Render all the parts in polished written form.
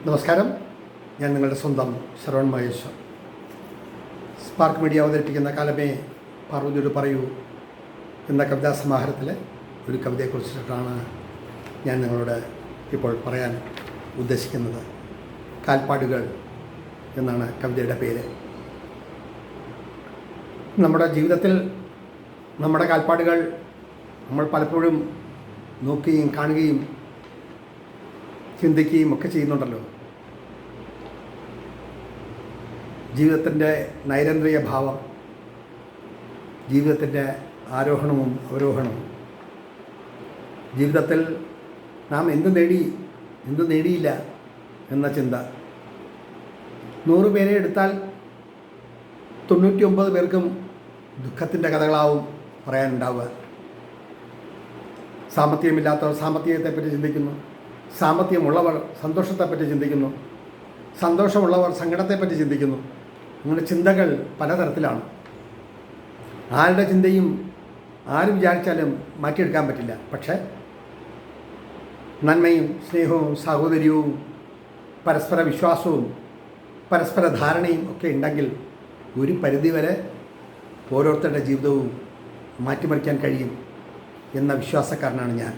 നമസ്കാരം. ഞാൻ നിങ്ങളുടെ സ്വന്തം ശ്രവൺ മഹേശ്വർ. സ്പാർക്ക് മീഡിയ അവതരിപ്പിക്കുന്ന കാലമേ പാർവതിയോട് പറയൂ എന്ന കവിതാ സമാഹാരത്തിലെ ഒരു കവിതയെക്കുറിച്ചിട്ടാണ് ഞാൻ നിങ്ങളോട് ഇപ്പോൾ പറയാൻ ഉദ്ദേശിക്കുന്നത്. കാൽപ്പാടുകൾ എന്നാണ് കവിതയുടെ പേര്. നമ്മുടെ ജീവിതത്തിൽ നമ്മുടെ കാൽപ്പാടുകൾ നമ്മൾ പലപ്പോഴും നോക്കുകയും കാണുകയും ചിന്തിക്കുകയും ഒക്കെ ചെയ്യുന്നുണ്ടല്ലോ. ജീവിതത്തിൻ്റെ നൈരന്ത്രിക ഭാവം, ജീവിതത്തിൻ്റെ ആരോഹണവും അവരോഹണവും, ജീവിതത്തിൽ നാം എന്ത് നേടി എന്ത് നേടിയില്ല എന്ന ചിന്ത. 100 പേരെ എടുത്താൽ 99 പേർക്കും ദുഃഖത്തിൻ്റെ കഥകളാവും പറയാനുണ്ടാവുക. സാമ്പത്തികമില്ലാത്തവർ സാമ്പത്തികത്തെപ്പറ്റി ചിന്തിക്കുന്നു, സാമ്പത്തികമുള്ളവർ സന്തോഷത്തെപ്പറ്റി ചിന്തിക്കുന്നു, സന്തോഷമുള്ളവർ സങ്കടത്തെപ്പറ്റി ചിന്തിക്കുന്നു. അങ്ങനെ ചിന്തകൾ പലതരത്തിലാണ്. ആരുടെ ചിന്തയും ആര് വിചാരിച്ചാലും മാറ്റിയെടുക്കാൻ പറ്റില്ല. പക്ഷേ നന്മയും സ്നേഹവും സാഹോദര്യവും പരസ്പര വിശ്വാസവും പരസ്പര ധാരണയും ഒക്കെ ഉണ്ടെങ്കിൽ ഒരു പരിധിവരെ ഓരോരുത്തരുടെ ജീവിതവും മാറ്റിമറിക്കാൻ കഴിയും എന്ന വിശ്വാസക്കാരനാണ് ഞാൻ.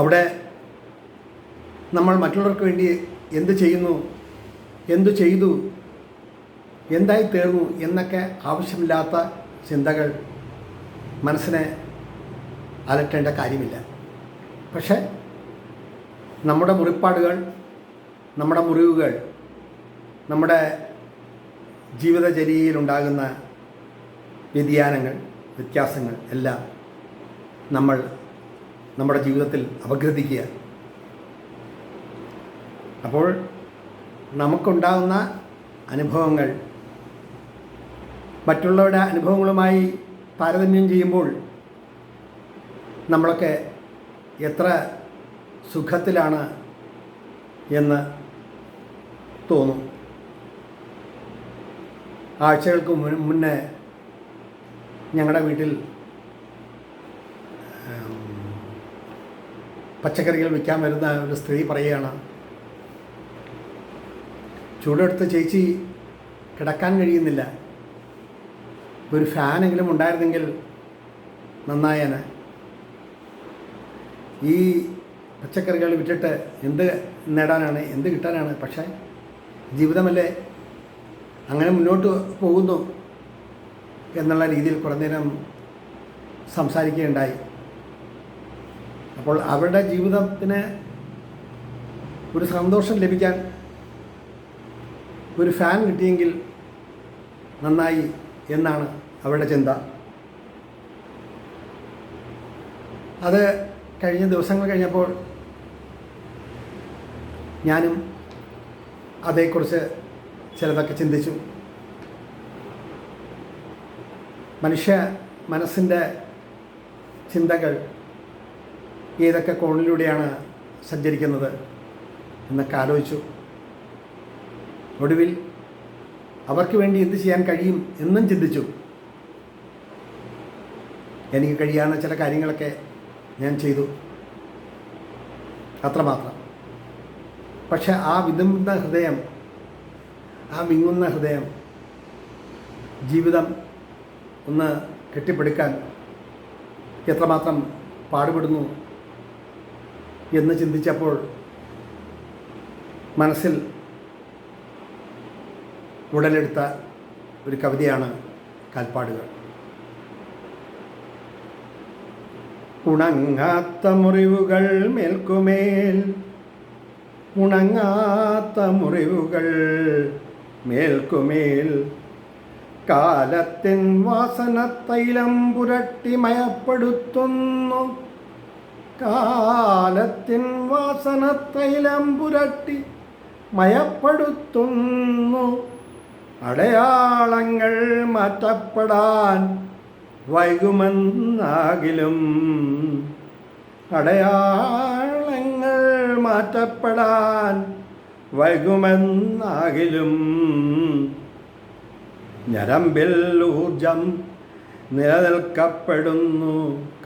അവിടെ നമ്മൾ മറ്റുള്ളവർക്ക് വേണ്ടി എന്ത് ചെയ്യുന്നു, എന്തു ചെയ്തു, എന്തായി തീർന്നു എന്നൊക്കെ ആവശ്യമില്ലാത്ത ചിന്തകൾ മനസ്സിനെ അലട്ടേണ്ട കാര്യമില്ല. പക്ഷേ നമ്മുടെ മുറിപ്പാടുകൾ, നമ്മുടെ മുറിവുകൾ, നമ്മുടെ ജീവിതചര്യയിലുണ്ടാകുന്ന വ്യതിയാനങ്ങൾ, വ്യത്യാസങ്ങൾ എല്ലാം നമ്മൾ നമ്മുടെ ജീവിതത്തിൽ അപഗ്രഥിക്കുക. അപ്പോൾ നമുക്കുണ്ടാകുന്ന അനുഭവങ്ങൾ മറ്റുള്ളവരുടെ അനുഭവങ്ങളുമായി താരതമ്യം ചെയ്യുമ്പോൾ നമ്മളൊക്കെ എത്ര സുഖത്തിലാണ് എന്ന് തോന്നും. ആഴ്ചകൾക്ക് മുന്നേ ഞങ്ങളുടെ വീട്ടിൽ പച്ചക്കറികൾ വിൽക്കാൻ വരുന്ന ഒരു സ്ത്രീ പറയുകയാണ്, ചൂടെടുത്ത് ചേച്ചി കിടക്കാൻ കഴിയുന്നില്ല, ഒരു ഫാനെങ്കിലും ഉണ്ടായിരുന്നെങ്കിൽ നന്നായേനെ. ഈ പച്ചക്കറികൾ വിറ്റിട്ട് എന്ത് നേടാനാണ്, എന്ത് കിട്ടാനാണ്? പക്ഷേ ജീവിതമല്ലേ, അങ്ങനെ മുന്നോട്ട് പോകുന്നു എന്നുള്ള രീതിയിൽ കുറേ നേരം സംസാരിക്കുകയുണ്ടായി. അപ്പോൾ അവരുടെ ജീവിതത്തിന് ഒരു സന്തോഷം ലഭിക്കാൻ ഒരു ഫാൻ കിട്ടിയെങ്കിൽ നന്നായി എന്നാണ് അവരുടെ ചിന്ത. അത് കഴിഞ്ഞ ദിവസങ്ങൾ കഴിഞ്ഞപ്പോൾ ഞാനും അതേക്കുറിച്ച് ചിലതൊക്കെ ചിന്തിച്ചു. മനുഷ്യ മനസ്സിൻ്റെ ചിന്തകൾ ഏതൊക്കെ കോണിലൂടെയാണ് സഞ്ചരിക്കുന്നത് എന്നൊക്കെ ആലോചിച്ചു. ഒടുവിൽ അവർക്ക് വേണ്ടി എന്ത് ചെയ്യാൻ കഴിയും എന്നും ചിന്തിച്ചു. എനിക്ക് കഴിയാവുന്ന ചില കാര്യങ്ങളൊക്കെ ഞാൻ ചെയ്തു, അത്രമാത്രം. പക്ഷെ ആ വിതുമ്പുന്ന ഹൃദയം, ആ വിങ്ങുന്ന ഹൃദയം, ജീവിതം ഒന്ന് കെട്ടിപ്പടുക്കാൻ എത്രമാത്രം പാടുപെടുന്നു എന്ന് ചിന്തിച്ചപ്പോൾ മനസ്സിൽ ഉടലെടുത്ത ഒരു കവിതയാണ് കാൽപ്പാടുകൾ. ഉണങ്ങാത്ത മുറിവുകൾ മേൽക്കുമേൽ, ഉണങ്ങാത്ത മുറിവുകൾ മേൽക്കുമേൽ, കാലത്തിൻ വാസനത്തൈലം പുരട്ടി മയപ്പെടുത്തുന്നു, കാലത്തിൻ വാസനത്തൈലം പുരട്ടി മയപ്പെടുത്തുന്നു. അടയാളങ്ങൾ മാറ്റപ്പെടാൻ വൈകുമെന്നാകിലും, അടയാളങ്ങൾ മാറ്റപ്പെടാൻ വൈകുമെന്നാകിലും, ഞരമ്പിൽ ഊർജം നിലനിൽക്കപ്പെടുന്നു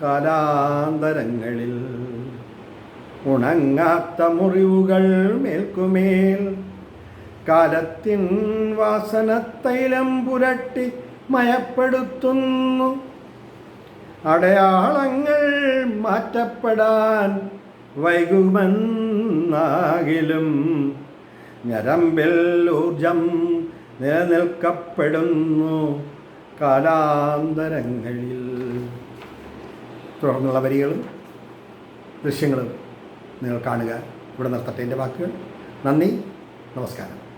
കാലാന്തരങ്ങളിൽ. ഉണങ്ങാത്ത മുറിവുകൾ മേൽക്കുമേൽ കാലത്തിൻ വാസനത്തൈലം പുരട്ടി മയപ്പെടുത്തുന്നു. അടയാളങ്ങൾ മാറ്റപ്പെടാൻ വൈകുമെന്നാകിലും ഞരമ്പിൽ ഊർജം നിലനിൽക്കപ്പെടുന്നു കാലാന്തരങ്ങളിൽ. തുടർന്നുള്ള വരികളും ദൃശ്യങ്ങളും നിങ്ങൾ കാണുക. ഇവിടെ നിർത്തട്ടെ എൻ്റെ വാക്കുകൾ. നന്ദി, നമസ്കാരം.